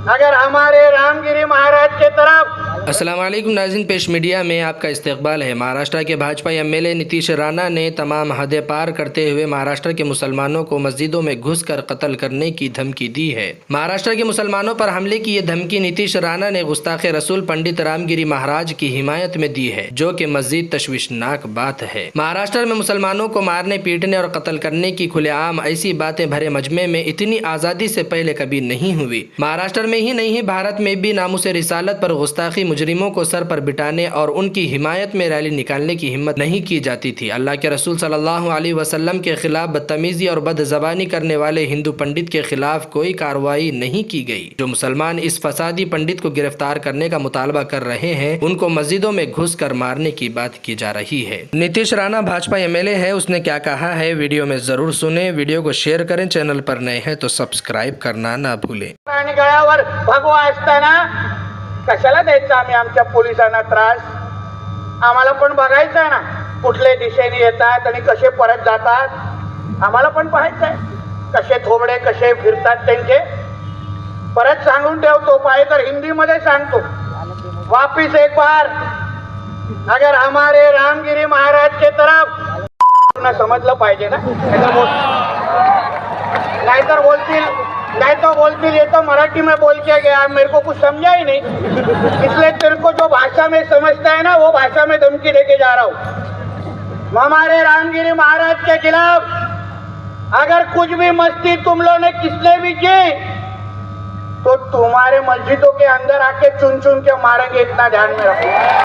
अगर हमारे रामगिरी महाराज के तरफ। अस्सलाम वालेकुम नाज़रीन, पेश मीडिया में आपका इस्तकबाल है। महाराष्ट्र के भाजपा एमएलए नीतीश राणा ने तमाम हदें पार करते हुए महाराष्ट्र के मुसलमानों को मस्जिदों में घुसकर कत्ल करने की धमकी दी है। महाराष्ट्र के मुसलमानों पर हमले की ये धमकी नीतीश राणा ने गुस्ताखे रसूल पंडित रामगिरी महाराज की हिमायत में दी है, जो कि मज़ीद तशवीशनाक बात है। महाराष्ट्र में मुसलमानों को मारने, पीटने और कत्ल करने की खुलेआम ऐसी बातें भरे मजमे में इतनी आज़ादी से पहले कभी नहीं हुई। महाराष्ट्र में ही नहीं, भारत में भी नामुस रिसालत पर गुस्ताखी मुजरिमों को सर पर बिठाने और उनकी हिमायत में रैली निकालने की हिम्मत नहीं की जाती थी। अल्लाह के रसूल सल्लल्लाहु अलैहि वसल्लम के खिलाफ बदतमीजी और बदज़बानी करने वाले हिंदू पंडित के खिलाफ कोई कार्रवाई नहीं की गई। जो मुसलमान इस फसादी पंडित को गिरफ्तार करने का मुतालबा कर रहे हैं, उनको मस्जिदों में घुस कर मारने की बात की जा रही है। नीतीश राणा भाजपा एमएलए है, उसने क्या कहा है वीडियो में जरूर सुने। वीडियो को शेयर करें, चैनल पर नए हैं तो सब्सक्राइब करना ना भूलें। आणि गळ्यावर भगवा असताना कशाला द्यायचा आम्ही आमच्या पोलिसांना त्रास? आम्हाला पण बघायचं आहे ना कुठले दिशेने येतात आणि कसे परत जातात। आम्हाला पण पाहायचं आहे कसे थोबडे कसे फिरतात त्यांचे। परत सांगून ठेवतो, पाहिजे तर हिंदी मध्ये सांगतो, वापिस एक बार अगर हमारे रामगिरी महाराज के तरफ ना समजलं पाहिजे ना। नाहीतर बोलतील ये तो मराठी में बोल के गया, मेरे को कुछ समझा ही नहीं, इसलिए तेरे को जो भाषा में समझता है ना वो भाषा में धमकी देके जा रहा हूँ। हमारे रामगिरी महाराज के खिलाफ अगर कुछ भी मस्ती तुम लोगों ने किसने भी की तो तुम्हारे मस्जिदों के अंदर आके चुन चुन के मारेंगे, इतना ध्यान में रखो।